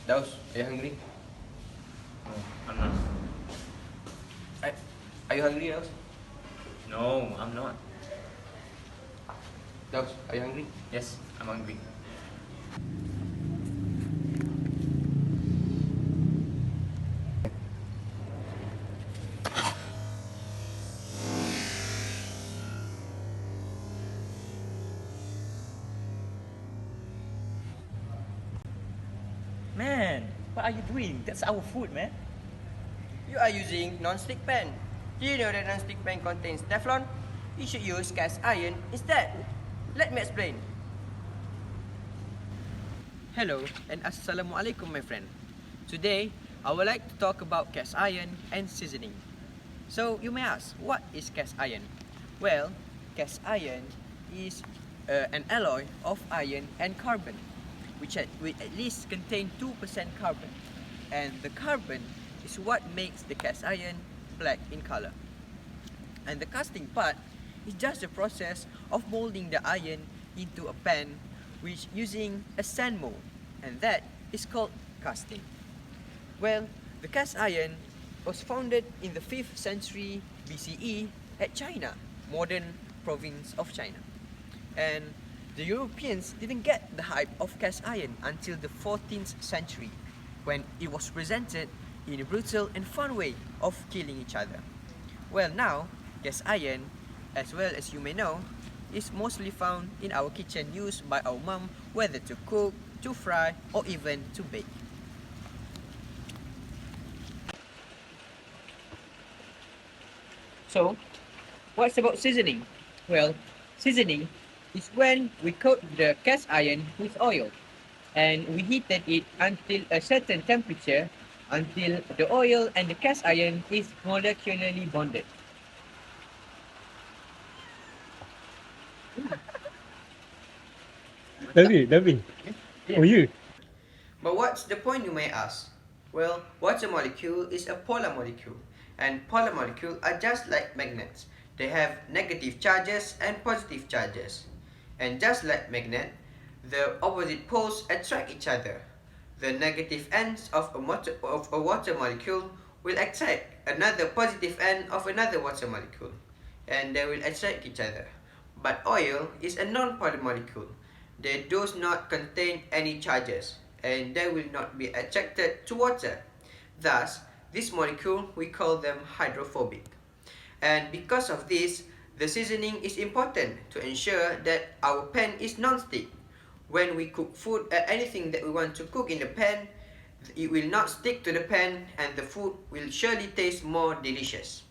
Daus, are you hungry? No, I'm not. Are you hungry, Daus? No, I'm not. Daus, are you hungry? Yes, I'm hungry. Man, what are you doing? That's our food, man. You are using non-stick pan. Do you know that non-stick pan contains Teflon? You should use cast iron instead. Let me explain. Hello and Assalamualaikum, my friend. Today, I would like to talk about cast iron and seasoning. So, you may ask, what is cast iron? Well, cast iron is an alloy of iron and carbon, which at least contain 2% carbon. And the carbon is what makes the cast iron black in color. And the casting part is just the process of molding the iron into a pan which using a sand mold, and that is called casting. Well, the cast iron was founded in the 5th century BCE at China, modern province of China. And the Europeans didn't get the hype of cast iron until the 14th century, when it was presented in a brutal and fun way of killing each other. Well, now, cast iron, as well as you may know, is mostly found in our kitchen, used by our mom, whether to cook, to fry, or even to bake. So, what's about seasoning? Well, seasoning is when we coat the cast iron with oil and we heated it until a certain temperature until the oil and the cast iron is molecularly bonded. David. Oh, you? But what's the point, you may ask? Well, water molecule is a polar molecule, and polar molecules are just like magnets. They have negative charges and positive charges. And just like magnet, the opposite poles attract each other. The negative ends of a water molecule will attract another positive end of another water molecule, and they will attract each other. But oil is a non-polar molecule. They do not contain any charges, and they will not be attracted to water. Thus, this molecule, we call them hydrophobic. And because of this, the seasoning is important to ensure that our pan is non-stick. When we cook food, anything that we want to cook in the pan, it will not stick to the pan and the food will surely taste more delicious.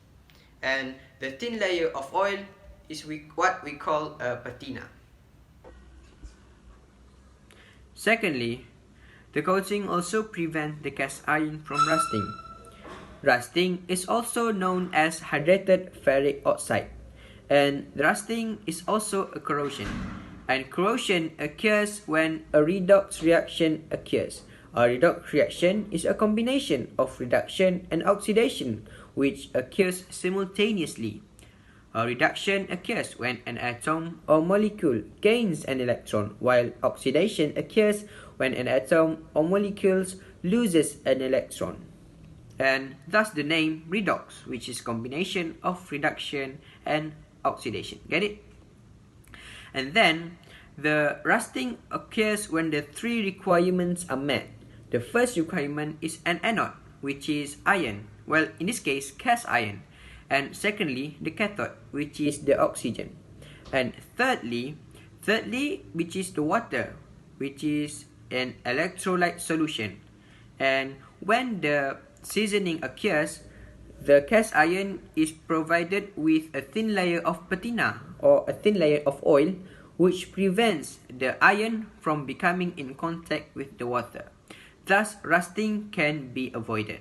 And the thin layer of oil is what we call a patina. Secondly, the coating also prevents the cast iron from rusting. Rusting is also known as hydrated ferric oxide, and rusting is also a corrosion. And corrosion occurs when a redox reaction occurs. A redox reaction is a combination of reduction and oxidation which occurs simultaneously. A reduction occurs when an atom or molecule gains an electron, while oxidation occurs when an atom or molecule loses an electron. And thus the name redox, which is combination of reduction and oxidation. Get it? And then the rusting occurs when the three requirements are met. The first requirement is an anode, which is iron. Well, in this case, cast iron. And secondly, the cathode, which is the oxygen. And thirdly, which is the water, which is an electrolyte solution. And when the seasoning occurs, the cast iron is provided with a thin layer of patina or a thin layer of oil, which prevents the iron from becoming in contact with the water. Thus, rusting can be avoided.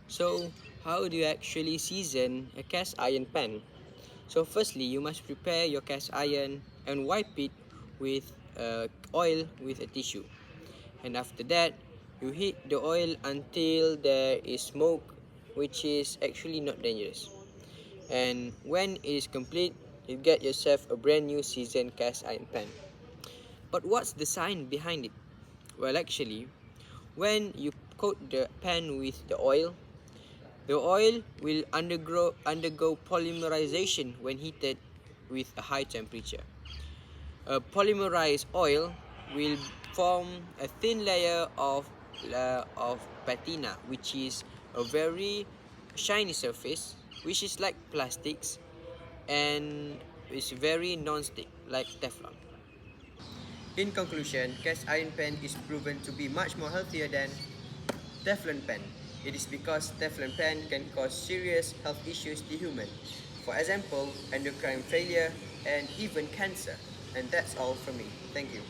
So, how do you actually season a cast iron pan? So firstly, you must prepare your cast iron and wipe it with oil with a tissue. And after that, you heat the oil until there is smoke, which is actually not dangerous. And when it is complete, you get yourself a brand new seasoned cast iron pan. But what's the science behind it? Well, actually, when you coat the pan with the oil will undergo polymerization when heated with a high temperature. A polymerized oil will form a thin layer of patina, which is a very shiny surface, which is like plastics and is very non-stick, like Teflon. In conclusion, cast iron pan is proven to be much more healthier than Teflon pan. It is because Teflon pan can cause serious health issues to humans. For example, endocrine failure and even cancer. And that's all from me. Thank you.